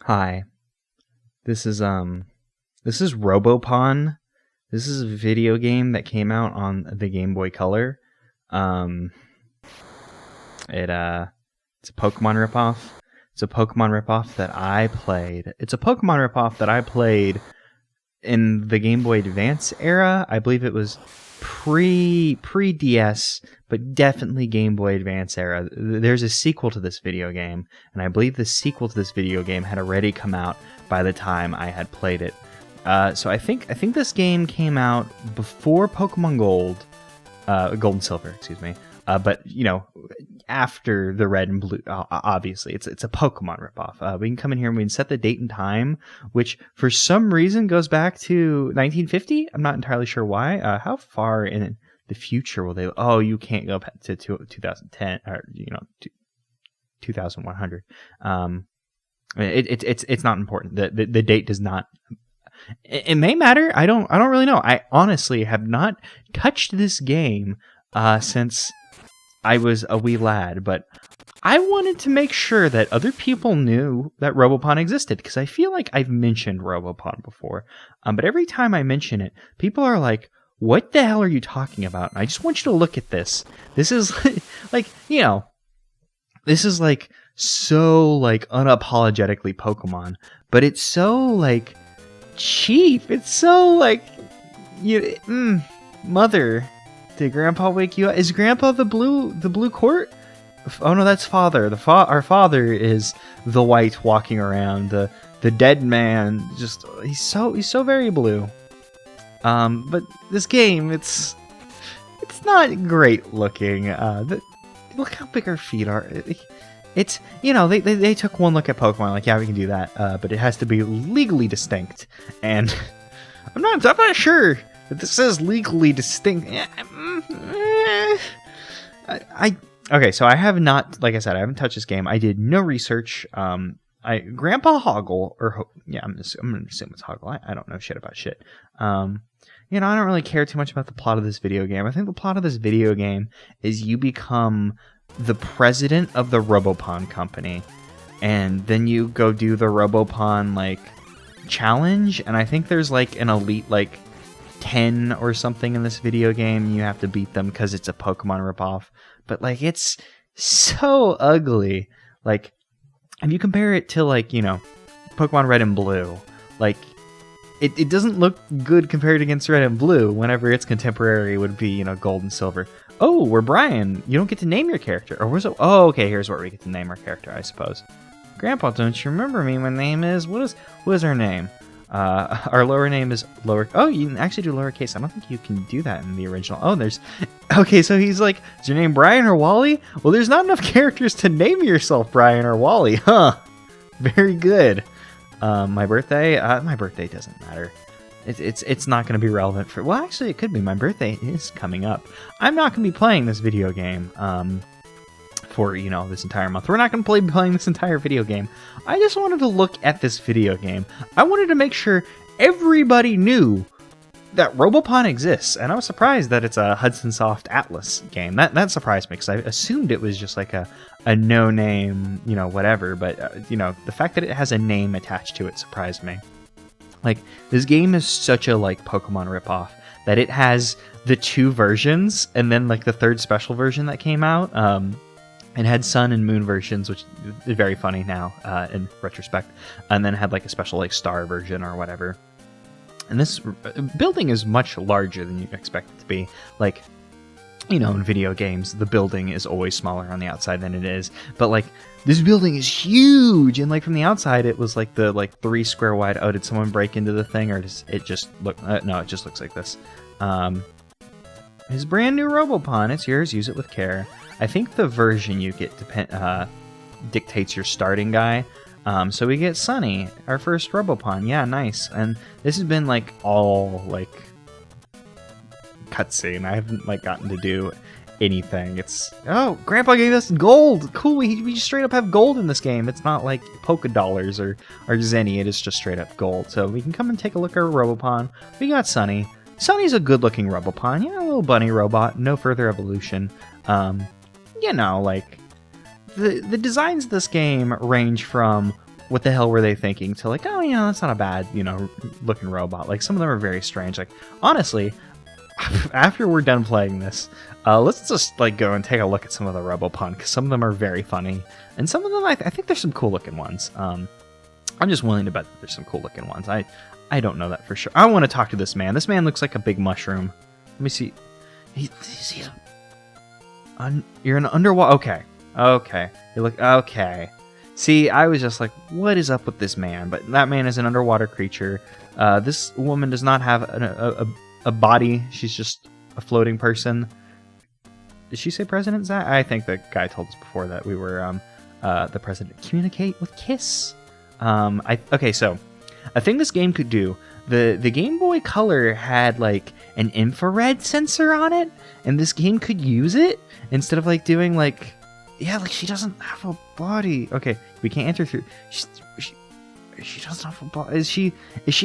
Hi. This is Robopon. This is a video game that came out on the Game Boy Color. Um it's a Pokemon ripoff. It's a Pokemon ripoff that I played. It's a Pokemon ripoff that I played in the Game Boy Advance era. I believe it was pre DS, but definitely Game Boy Advance era. There's a sequel to this video game, and I believe the sequel to this video game had already come out by the time I had played it. So I think this game came out before Pokemon Gold, Gold and Silver, excuse me. But after the Red and Blue, obviously it's a Pokemon ripoff. We can come in here and we can set the date and time, which for some reason goes back to 1950. I'm not entirely sure why. How far in the future will they? Oh, you can't go back to 2010 or 2100. It's not important. The date does not. It may matter. I don't really know. I honestly have not touched this game since I was a wee lad, but I wanted to make sure that other people knew that Robopon existed, because I feel like I've mentioned Robopon before. But every time I mention it, people are like, what the hell are you talking about? And I just want you to look at this. This is this is so unapologetically Pokemon, but it's so cheap. It's so mother. Did Grandpa wake you up? Is Grandpa the blue court? Oh no, that's Father. Our father is the white walking around. The dead man. He's so very blue. But this game, it's not great looking. Look how big our feet are. It's they took one look at Pokemon like, yeah, we can do that, but it has to be legally distinct, and I'm not sure that this is legally distinct. Okay, so I have not, like I said, I haven't touched this game. I did no research. Grandpa Hoggle, I'm gonna assume it's Hoggle. I don't know shit about shit. I don't really care too much about the plot of this video game. I think the plot of this video game is you become the president of the Robopon company, and then you go do the Robopon challenge, and I think there's an elite 10 or something in this video game. You have to beat them because it's a Pokemon ripoff, but it's so ugly. If you compare it to Pokemon Red and Blue, it doesn't look good compared against Red and Blue, whenever its contemporary would be Gold and Silver. Oh, we're Brian. You don't get to name your character. Or oh, okay, here's where we get to name our character, I suppose. Grandpa, don't you remember me? My name is what is our name? Our lower name is lower. Oh, you can actually do lowercase. I don't think you can do that in the original. Oh, there's. Okay, so he's like, is your name Brian or Wally? Well, there's not enough characters to name yourself Brian or Wally, huh? Very good. My birthday. My birthday doesn't matter. It's not going to be relevant for. Well, actually, it could be. My birthday is coming up. I'm not going to be playing this video game. For this entire month. We're not going to be playing this entire video game. I just wanted to look at this video game. I wanted to make sure everybody knew that Robopon exists, and I was surprised that it's a Hudson Soft Atlas game. That surprised me, because I assumed it was just a no-name, whatever, but the fact that it has a name attached to it surprised me. This game is such a Pokemon ripoff that it has the two versions, and then the third special version that came out. It had Sun and Moon versions, which is very funny now in retrospect, and then had a special Star version or whatever. And this building is much larger than you'd expect it to be. In video games, the building is always smaller on the outside than it is. But this building is huge, and from the outside, it was the 3 square wide. Oh, did someone break into the thing, or does it just look? No, it just looks like this. His brand new Robopon. It's yours. Use it with care. I think the version you get dictates your starting guy. So we get Sunny, our first Robopon. Yeah, nice. And this has been all cutscene. I haven't gotten to do anything. Oh, Grandpa gave us gold. Cool. We straight up have gold in this game. It's not polka dollars or Zenny. It is just straight up gold. So we can come and take a look at our Robopon. We got Sunny. Sunny's a good looking Robopon. A little bunny robot. No further evolution. The designs of this game range from what the hell were they thinking to like, oh, that's not a bad, looking robot. Like, some of them are very strange. Like, honestly, after we're done playing this, let's just like go and take a look at some of the Robopon, because some of them are very funny, and some of them I think there's some cool looking ones. I'm just willing to bet that there's some cool looking ones. I don't know that for sure. I want to talk to this man. This man looks like a big mushroom. Let me see. You're an underwater. Okay. You look okay. See, I was just like, what is up with this man? But that man is an underwater creature. This woman does not have a body. She's just a floating person. Did she say President Zach? I think the guy told us before that we were the president. Communicate with Kiss. Okay, so a thing this game could do. The Game Boy Color had like an infrared sensor on it, and this game could use it instead of like doing like, yeah, like she doesn't have a body. Okay, we can't enter through. She doesn't have a body. Is she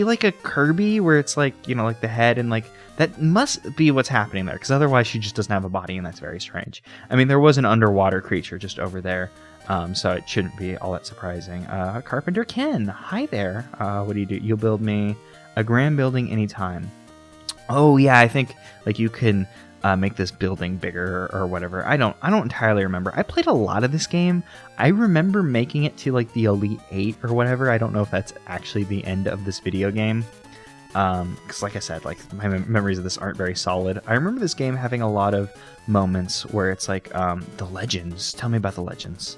like a Kirby where it's like, like the head and like that must be what's happening there, because otherwise she just doesn't have a body, and that's very strange. I mean, there was an underwater creature just over there. So it shouldn't be all that surprising. Carpenter Ken, hi there. What do? You'll build me a grand building anytime. Oh yeah, I think like you can make this building bigger or whatever. I don't entirely remember. I played a lot of this game. I remember making it to like the Elite 8 or whatever. I don't know if that's actually the end of this video game. Because like I said, like my memories of this aren't very solid. I remember this game having a lot of moments where it's like the legends. Tell me about the legends.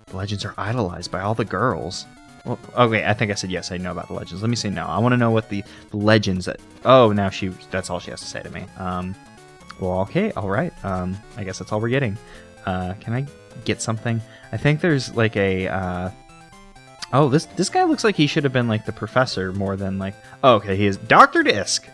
The legends are idolized by all the girls. Well, okay, I think I said yes, I know about the legends. Let me say no. I want to know what the legends that... Oh, now that's all she has to say to me. Well, okay, alright. I guess that's all we're getting. Can I get something? I think there's like a... Oh, this guy looks like he should have been like the professor more than like... Oh, okay, he is Dr. Disc.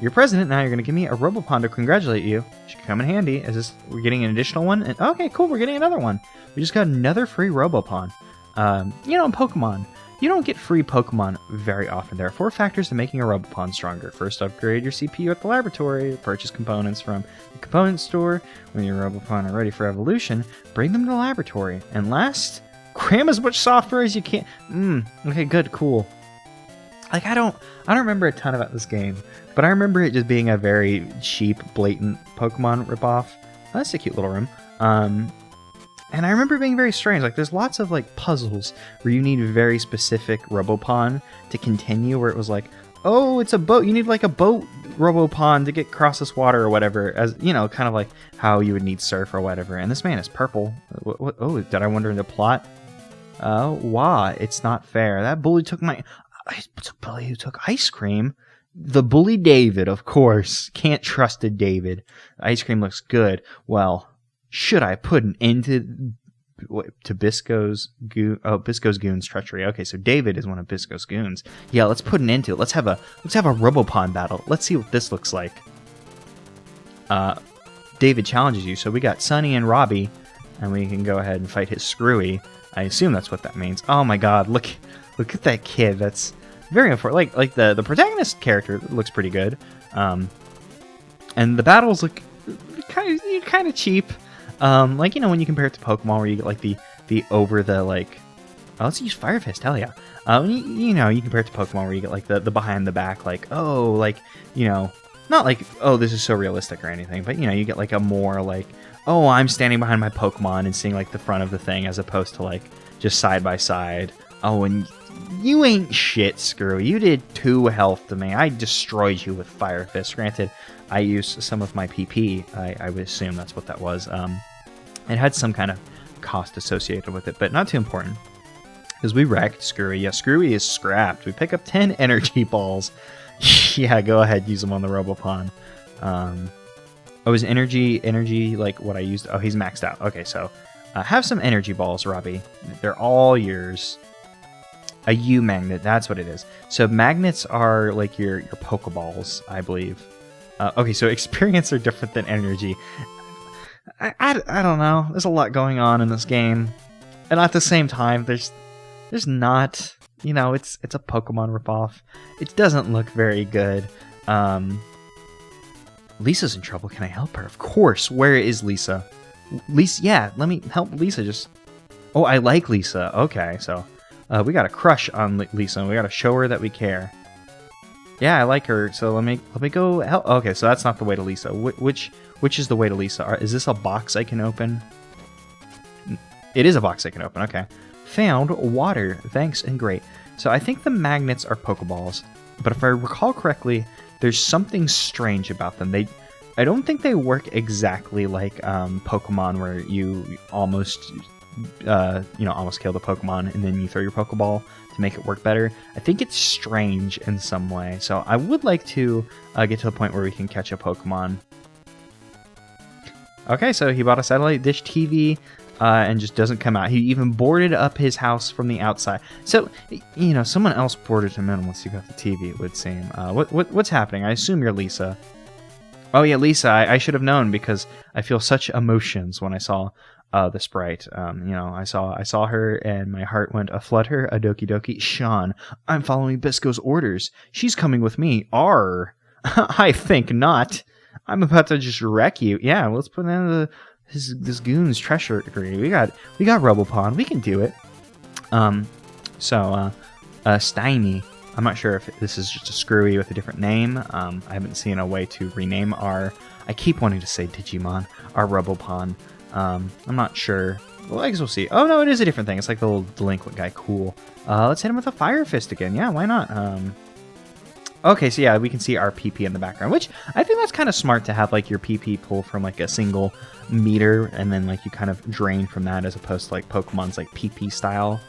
You're president, now you're going to give me a Robopon to congratulate you. Should come in handy. We're getting an additional one? And, okay, cool, we're getting another one. We just got another free Robopon. In Pokemon, you don't get free Pokemon very often. There are 4 factors to making a Robopon stronger. First, upgrade your CPU at the laboratory. Purchase components from the component store. When your Robopon are ready for evolution, bring them to the laboratory. And last, cram as much software as you can. Okay, good, cool. Like, I don't remember a ton about this game, but I remember it just being a very cheap, blatant Pokemon ripoff. Oh, that's a cute little room. And I remember being very strange. Like, there's lots of like puzzles where you need very specific Robopon to continue. Where it was like, oh, it's a boat. You need like a boat Robopon to get across this water or whatever. As kind of like how you would need surf or whatever. And this man is purple. What, oh, did I wonder in the plot? Why? It's not fair. That bully took my. It's a bully who took ice cream. The bully David, of course. Can't trust a David. The ice cream looks good. Well. Should I put an end to Bisco's goon's treachery? Okay, so David is one of Bisco's goons. Yeah, let's put an end to it. Let's have a Robopon battle. Let's see what this looks like. David challenges you, so we got Sunny and Robbie, and we can go ahead and fight his Screwy. I assume that's what that means. Oh my God, look at that kid. That's very important. Like the protagonist character looks pretty good, and the battles look kind of cheap. Like, when you compare it to Pokemon where you get like the over the like, oh, let's use Fire Fist, hell yeah. You compare it to Pokemon where you get like the behind the back, like, oh, like, not like, oh, this is so realistic or anything, but you get like a more like, oh, I'm standing behind my Pokemon and seeing like the front of the thing as opposed to like just side by side. Oh, and you ain't shit, Screwy. You did 2 health to me. I destroyed you with Fire Fist. Granted, I used some of my PP. I would assume that's what that was. It had some kind of cost associated with it, but not too important. Because we wrecked Screwy. Yeah, Screwy is scrapped. We pick up 10 energy balls. Yeah, go ahead, use them on the Robopon. Oh, is energy like what I used? Oh, he's maxed out. Okay, so have some energy balls, Robbie. They're all yours. A U magnet, that's what it is. So magnets are like your Pokeballs, I believe. Okay, so experience are different than energy. I don't know. There's a lot going on in this game, and at the same time, there's not. It's a Pokemon ripoff. It doesn't look very good. Lisa's in trouble. Can I help her? Of course. Where is Lisa? Lisa, yeah. Let me help Lisa. Just Oh, I like Lisa. Okay, so we got a crush on Lisa, and we got to show her that we care. Yeah, I like her. So let me go help. Okay, so that's not the way to Lisa. Which is the way to Lisa? Is this a box I can open? It is a box I can open. Okay. Found water. Thanks and great. So I think the magnets are Pokeballs, but if I recall correctly, there's something strange about them. I don't think they work exactly like Pokemon, where you almost almost kill the Pokemon and then you throw your Pokeball to make it work better. I think it's strange in some way. So I would like to get to the point where we can catch a Pokemon. Okay, so he bought a satellite dish TV and just doesn't come out. He even boarded up his house from the outside. So, someone else boarded him in once you got the TV, it would seem. What's happening? I assume you're Lisa. Oh yeah, Lisa, I should have known because I feel such emotions when I saw the Sprite. I saw her and my heart went a flutter, a doki doki. Sean, I'm following Bisco's orders. She's coming with me. Arr. I think not. I'm about to just wreck you. Yeah, let's put in this goon's treachery. We got Robopon. We can do it. Steiny. I'm not sure if this is just a screwy with a different name. I haven't seen a way to rename I keep wanting to say Digimon, our Robopon. I'm not sure. Well, I guess we'll see. Oh, no, it is a different thing. It's like the little delinquent guy. Cool. Let's hit him with a Fire Fist again. Yeah, why not? Okay, so yeah, we can see our PP in the background, which I think that's kind of smart to have, like, your PP pull from, like, a single meter, and then, like, you kind of drain from that as opposed to, like, Pokemon's, like, PP style.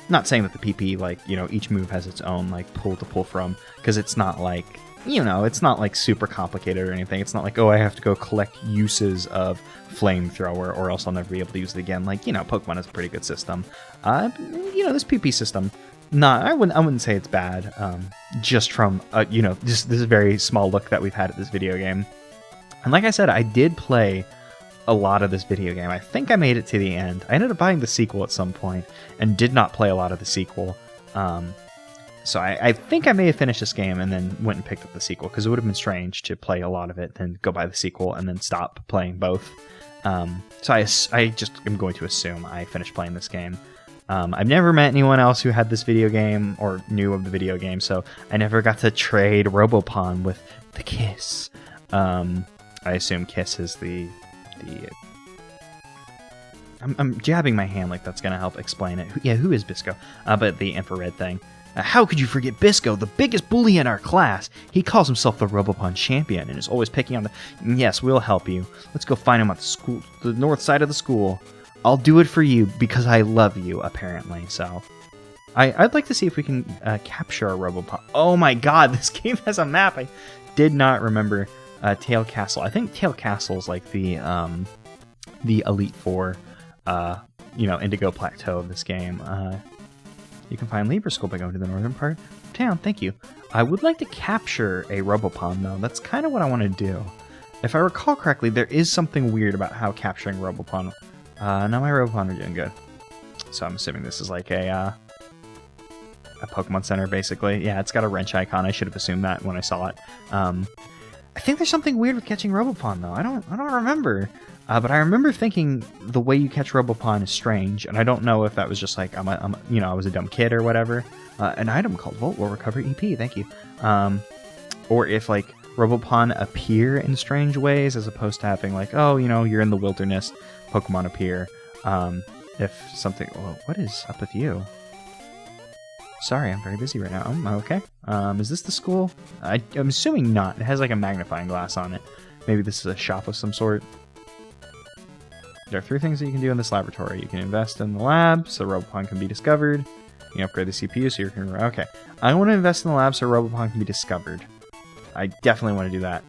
Not saying that the PP, like, each move has its own, like, pull to pull from, because it's not, like, it's not, like, super complicated or anything. It's not like, oh, I have to go collect uses of Flamethrower, or else I'll never be able to use it again. Like, Pokemon has a pretty good system. This PP system, I wouldn't say it's bad, just from, this very small look that we've had at this video game. And like I said, I did play a lot of this video game. I think I made it to the end. I ended up buying the sequel at some point and did not play a lot of the sequel. So I think I may have finished this game and then went and picked up the sequel, because it would have been strange to play a lot of it, then go buy the sequel, and then stop playing both. So I just am going to assume I finished playing this game. I've never met anyone else who had this video game or knew of the video game, so I never got to trade Robopon with the Kiss. I assume Kiss is the I'm jabbing my hand like that's going to help explain it. Yeah, who is Bisco? But the infrared thing. How could you forget Bisco, the biggest bully in our class? He calls himself the Robopon champion and is always picking on the... Yes, we'll help you. Let's go find him at the north side of the school. I'll do it for you because I love you, apparently. So, I'd like to see if we can capture a Robopon. Oh my god, this game has a map. I did not remember Tail Castle. I think Tail Castle is like the Elite Four, Indigo Plateau of this game. You can find Libra School by going to the northern part of town. Thank you. I would like to capture a Robopon, though. That's kind of what I want to do. If I recall correctly, there is something weird about how capturing Robopon... now my Robopon are doing good. So I'm assuming this is like a Pokemon Center, basically. Yeah, it's got a wrench icon. I should have assumed that when I saw it. I think there's something weird with catching Robopon, though. I don't remember. But I remember thinking the way you catch Robopon is strange, and I don't know if that was just like I was a dumb kid or whatever. An item called Volt will recover EP. Thank you. Or if like Robopon appear in strange ways as opposed to having like, oh, you're in the wilderness, Pokemon appear. If something, what is up with you? Sorry, I'm very busy right now. Okay. Is this the school? I'm assuming not. It has like a magnifying glass on it. Maybe this is a shop of some sort. There are 3 things that you can do in this laboratory. You can invest in the lab so Robopon can be discovered. You can upgrade the CPU so you can... Okay. I want to invest in the lab so Robopon can be discovered. I definitely want to do that.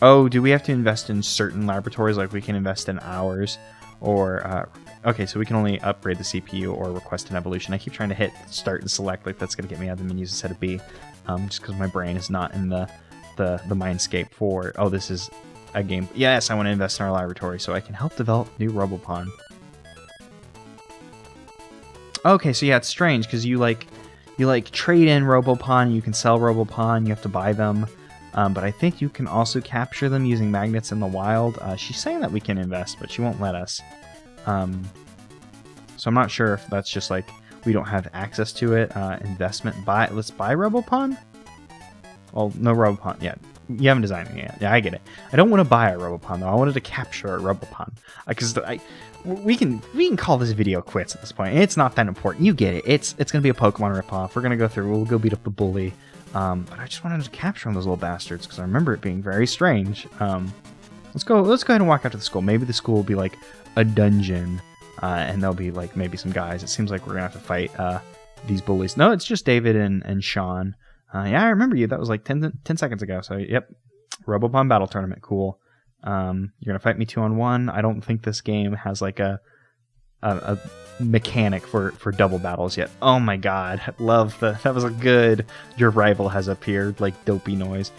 Oh, do we have to invest in certain laboratories? Like we can invest in ours? Or... okay, so we can only upgrade the CPU or request an evolution. I keep trying to hit start and select, like that's going to get me out of the menus instead of B. Just because my brain is not in the mindscape for... Oh, this is... a game. Yes, I want to invest in our laboratory so I can help develop new Robopon. Okay, so yeah, it's strange because you trade in Robopon, you can sell Robopon, you have to buy them. But I think you can also capture them using magnets in the wild. She's saying that we can invest, but she won't let us. So I'm not sure if that's just like we don't have access to it. Investment, buy. Let's buy Robopon. Well, no Robopon yet. You haven't designed it yet. Yeah, I get it. I don't want to buy a Robopon though. I wanted to capture a Robopon because we can call this video quits at this point. It's not that important. You get it. It's gonna be a Pokemon ripoff. We're gonna go through. We'll go beat up the bully. But I just wanted to capture those little bastards because I remember it being very strange. Let's go ahead and walk out to the school. Maybe the school will be like a dungeon, and there'll be like maybe some guys. It seems like we're gonna have to fight these bullies. No, it's just David and Sean. Yeah, I remember you. That was like 10 seconds ago. So, yep. Robopon Battle Tournament. Cool. You're going to fight me 2-on-1. I don't think this game has like a mechanic for double battles yet. Oh my god. Love that was a good your rival has appeared like dopey noise.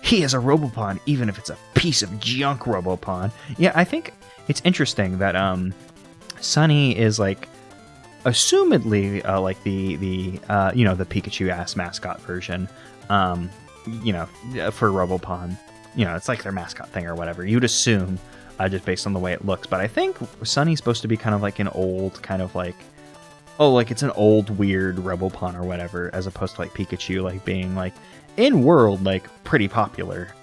He is a Robopon, even if it's a piece of junk Robopon. Yeah, I think it's interesting that Sunny is like assumedly like the the Pikachu ass mascot version, for Robopon. It's like their mascot thing or whatever. You'd assume just based on the way it looks. But I think Sunny's supposed to be kind of like an old kind of like, like it's an old weird Robopon or whatever, as opposed to like Pikachu like being like in world like pretty popular.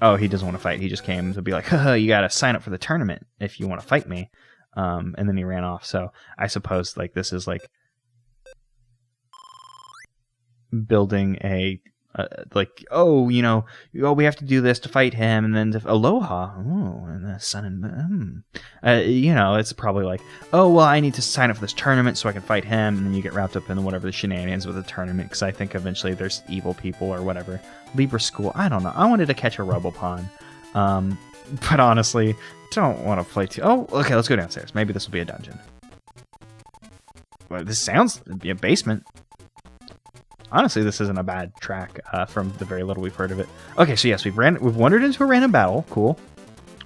Oh, he doesn't want to fight. He just came to be like, haha, you gotta sign up for the tournament if you want to fight me. And then he ran off. So I suppose like this is like building a we have to do this to fight him, and then Aloha, and the sun and it's probably like, I need to sign up for this tournament so I can fight him, and then you get wrapped up in whatever the shenanigans with the tournament, because I think eventually there's evil people or whatever. Libra School, I don't know. I wanted to catch a Robopon, but honestly, don't want to play too. Oh, okay, let's go downstairs. Maybe this will be a dungeon. Well, this sounds be a basement. Honestly, this isn't a bad track from the very little we've heard of it. Okay, so yes, we've wandered into a random battle. Cool.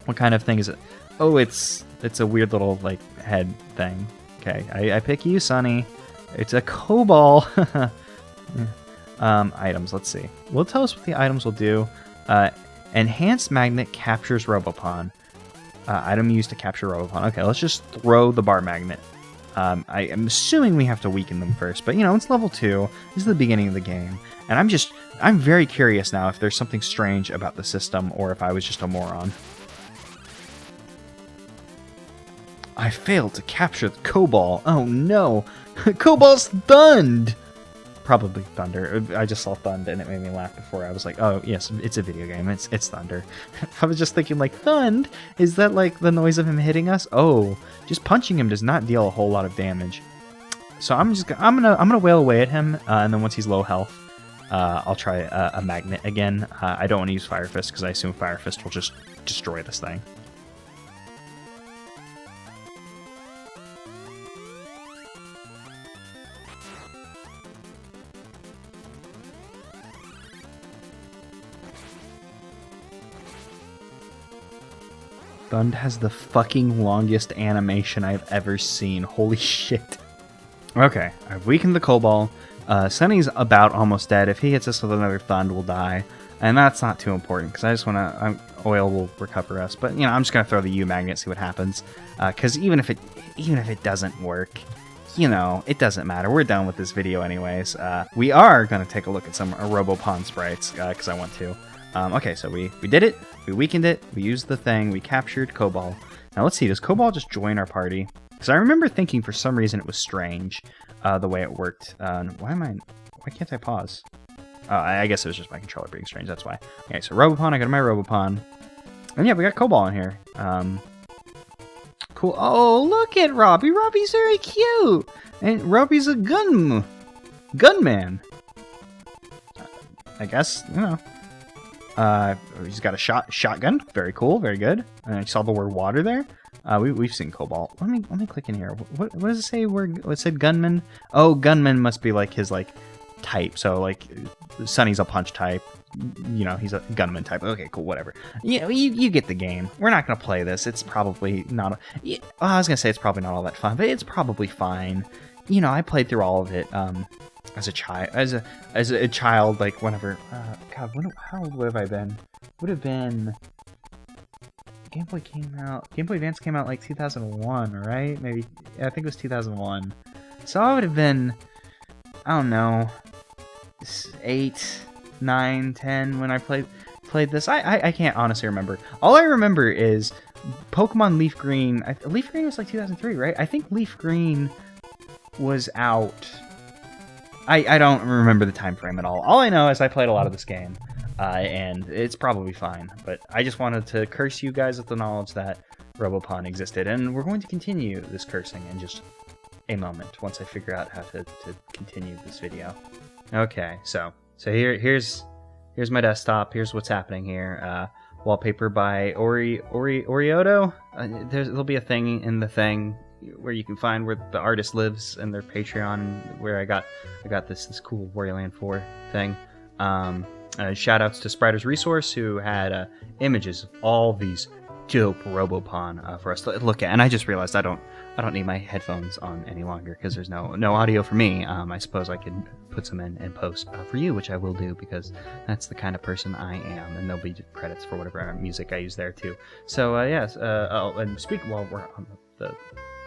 What kind of thing is it? Oh, it's a weird little like head thing. Okay, I pick you, Sunny. It's a Cobalt. Items. Let's see. Will tell us what the items will do. Enhanced magnet captures Robopon. Item used to capture Robopon. Okay, let's just throw the bar magnet. I am assuming we have to weaken them first, but it's level 2. This is the beginning of the game, and I'm very curious now if there's something strange about the system or if I was just a moron. I failed to capture the Cobalt. Oh no, Cobalt's stunned. Probably Thunder. I just saw Thund and it made me laugh before. I was like, oh yes, it's a video game. It's Thunder. I was just thinking like, Thund? Is that like the noise of him hitting us? Oh, just punching him does not deal a whole lot of damage. So I'm gonna wail away at him, and then once he's low health, I'll try a magnet again. I don't want to use Fire Fist because I assume Fire Fist will just destroy this thing. Thund has the fucking longest animation I've ever seen. Holy shit. Okay, I've weakened the Cobalt. Sunny's about almost dead. If he hits us with another Thund, we'll die. And that's not too important, because I just want to... Oil will recover us. But, I'm just going to throw the U-Magnet, see what happens. Because even if it doesn't work, it doesn't matter. We're done with this video anyways. We are going to take a look at some Robopon sprites, because I want to. Okay, so we did it. We weakened it. We used the thing. We captured Cobalt. Now let's see. Does Cobalt just join our party? Because I remember thinking for some reason it was strange the way it worked. Why can't I pause? I guess it was just my controller being strange. That's why. Okay, so Robopon. I go to my Robopon. And yeah, we got Cobalt in here. Cool. Oh, look at Robbie. Robbie's very cute. And Robbie's a gunman. I guess, he's got a shotgun. Very cool. Very good. And I saw the word water there. We've seen Cobalt. Let me click in here. What does it say? It said gunman. Oh, gunman must be like his like type. So like Sunny's a punch type. He's a gunman type. Okay, cool. Whatever. You get the game. We're not gonna play this. It's probably not. I was gonna say it's probably not all that fun, but it's probably fine. you know, I played through all of it as a child, like whenever. God, how old would have I been? Would have been. Game Boy Advance came out like 2001, right? Maybe. Yeah, I think it was 2001. So I would have been, I don't know, 8, 9, 10 when I played this. I can't honestly remember. All I remember is Pokemon Leaf Green. Leaf Green was like 2003, right? I think Leaf Green was out. I don't remember the time frame at all. All I know is I played a lot of this game. And it's probably fine, but I just wanted to curse you guys with the knowledge that Robopon existed, and we're going to continue this cursing in just a moment once I figure out how to continue this video. Okay, so here's my desktop. Here's what's happening here. Wallpaper by Orioto. There'll be a thing in the thing where you can find where the artist lives and their Patreon, where I got this cool Warioland 4 thing. Shout outs to Sprite's Resource, who had images of all these dope Robopon for us to look at. And I just realized I don't need my headphones on any longer because there's no audio for me. I suppose I could put some in post for you, which I will do because that's the kind of person I am. And there'll be credits for whatever music I use there too. So yes, and while we're on the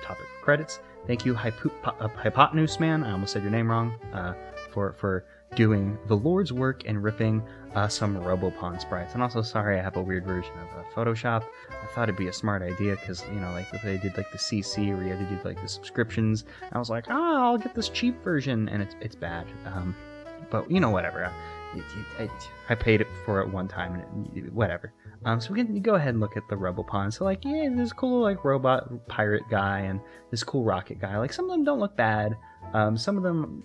topic of credits, thank you Hypotenuse Man. I almost said your name wrong. For doing the Lord's work and ripping some Robopon sprites. And also, sorry, I have a weird version of Photoshop. I thought it'd be a smart idea because, you know, like if they did like the CC where you had to do like the subscriptions, I was like, I'll get this cheap version, and it's bad. But you know, whatever. I paid it for it one time, and whatever. So we can go ahead and look at the Robopon. So like, yeah, this cool like robot pirate guy and this cool rocket guy. Like some of them don't look bad. Some of them.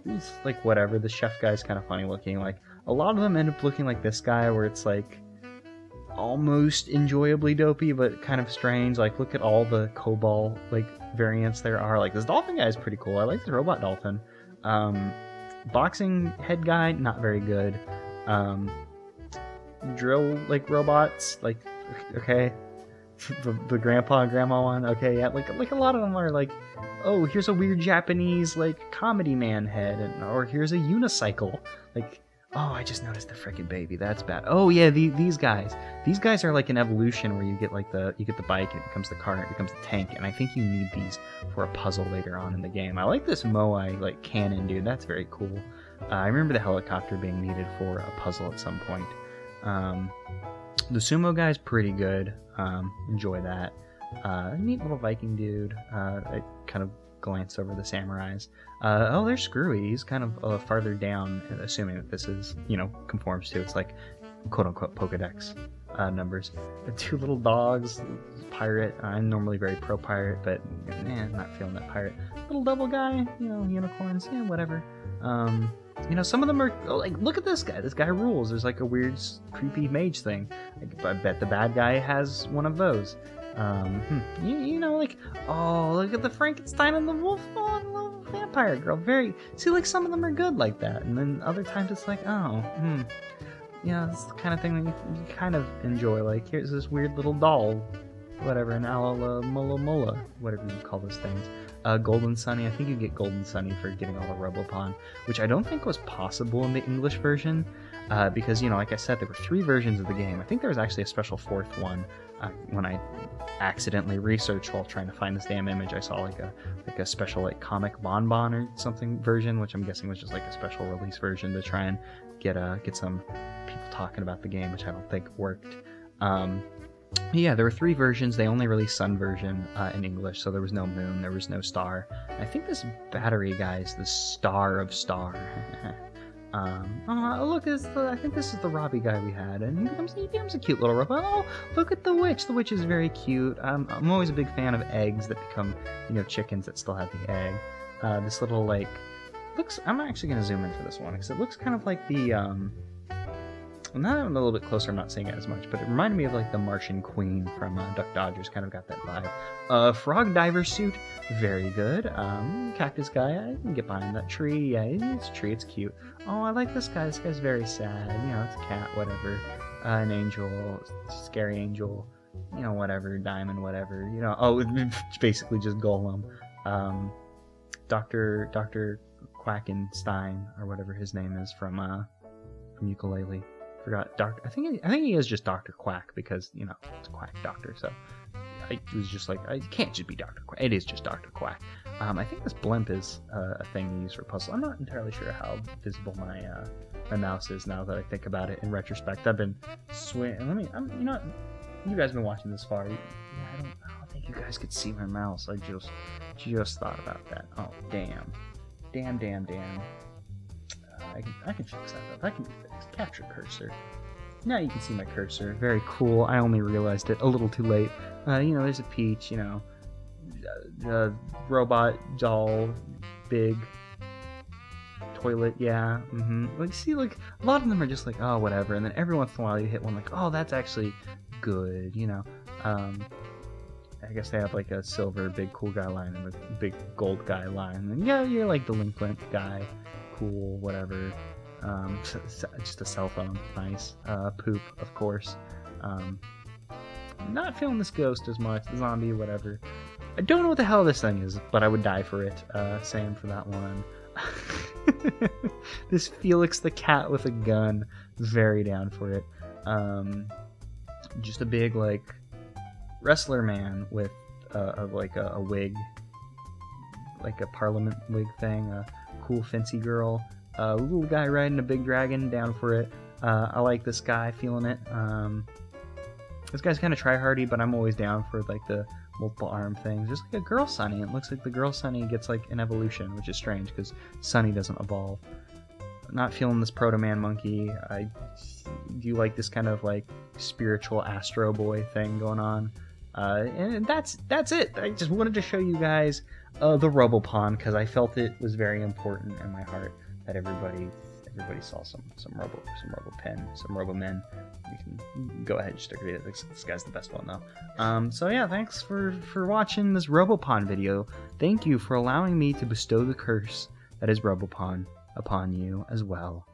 It's like whatever. The chef guy's kind of funny looking. Like a lot of them end up looking like this guy, where it's like almost enjoyably dopey, but kind of strange. Like look at all the Cobalt like variants there are. Like this dolphin guy is pretty cool. I like the robot dolphin. Boxing head guy, not very good. Drill like robots, like okay. the grandpa and grandma one, okay, yeah. Like a lot of them are like, oh, here's a weird Japanese like comedy man head, or here's a unicycle. Like, oh, I just noticed the frickin' baby. That's bad. Oh yeah, these guys. These guys are like an evolution where you get the bike, it becomes the car, and it becomes the tank. And I think you need these for a puzzle later on in the game. I like this Moai like cannon dude. That's very cool. I remember the helicopter being needed for a puzzle at some point. The sumo guy's pretty good. Enjoy that. Neat little Viking dude. I kind of glance over the samurais. Oh, there's Screwy. He's kind of farther down, assuming that this is, you know, conforms to its like quote-unquote Pokedex numbers. The two little dogs, pirate. I'm normally very pro-pirate, but not feeling that pirate. Little double guy, you know, unicorns, yeah, whatever. You know, some of them are like, look at this guy. This guy rules. There's like a weird, creepy mage thing. I bet the bad guy has one of those. You know, like, oh, look at the Frankenstein and the wolf. Oh, and the little vampire girl. See, like, some of them are good like that. And then other times it's like, oh, yeah, it's the kind of thing that you kind of enjoy. Like, here's this weird little doll, whatever, an Mola, whatever you call those things. Golden Sunny. I think you get Golden Sunny for getting all the Robopon, which I don't think was possible in the English version, because, you know, like I said, there were 3 versions of the game. I think there was actually a special 4th one. When I accidentally researched while trying to find this damn image, I saw like a special like comic bonbon or something version, which I'm guessing was just like a special release version to try and get some people talking about the game, which I don't think worked. Yeah, there were 3 versions. They only released Sun version in English, so there was no Moon, there was no Star. I think this battery guy is the Star of Star. Look, I think this is the Robbie guy we had, and he becomes a cute little robot. Oh, look at the witch. The witch is very cute. I'm always a big fan of eggs that become, you know, chickens that still have the egg. This little, like, looks, I'm actually going to zoom in for this one, because it looks kind of like the, now that I'm a little bit closer, I'm not seeing it as much, but it reminded me of like the Martian Queen from Duck Dodgers, kind of got that vibe. Frog diver suit, very good. Cactus guy, I can get behind that tree. Yeah, it's a tree, it's cute. Oh, I like this guy. This guy's very sad. You know, it's a cat, whatever. An angel, scary angel, you know, whatever. Diamond, whatever. You know, oh, it's basically just Golem. Dr. Quackenstein or whatever his name is from Ukulele. Forgot Doctor. I think he is just Dr. Quack because it's Quack Doctor. So I was just like, I can't just be Dr. Quack. It is just Dr. Quack. I think this blimp is a thing you use for puzzle. I'm not entirely sure how visible my mouse is now that I think about it in retrospect. I've been you guys have been watching this far. I don't think you guys could see my mouse. I just thought about that. Oh damn. I can fix that up. That can be fixed. Capture cursor. Now you can see my cursor. Very cool. I only realized it a little too late. There's a peach. The robot doll, big toilet. Yeah. Like, see, like a lot of them are just like, oh, whatever. And then every once in a while you hit one like, oh, that's actually good. I guess they have like a silver big cool guy line and a big gold guy line. And yeah, you're like delinquent guy, cool, whatever. Just a cell phone, nice. Poop, of course. Not feeling this ghost as much, the zombie, whatever. I don't know what the hell this thing is, but I would die for it. Same for that one. This Felix the cat with a gun, very down for it. Just a big like wrestler man with a wig, like a parliament wig thing, a cool fancy girl, a little guy riding a big dragon, down for it. I like this guy, feeling it. This guy's kind of try-hardy, but I'm always down for like the multiple arm things. Just like a girl Sunny. It looks like the girl Sunny gets like an evolution, which is strange because Sunny doesn't evolve. Not feeling this Proto Man monkey. I do like this kind of like spiritual Astro Boy thing going on. And that's it. I just wanted to show you guys the Robopon because I felt it was very important in my heart that everybody saw some Robopen, some Robomen. You can go ahead and just agree that this guy's the best one though. So yeah, thanks for watching this Robopon video. Thank you for allowing me to bestow the curse that is Robopon upon you as well.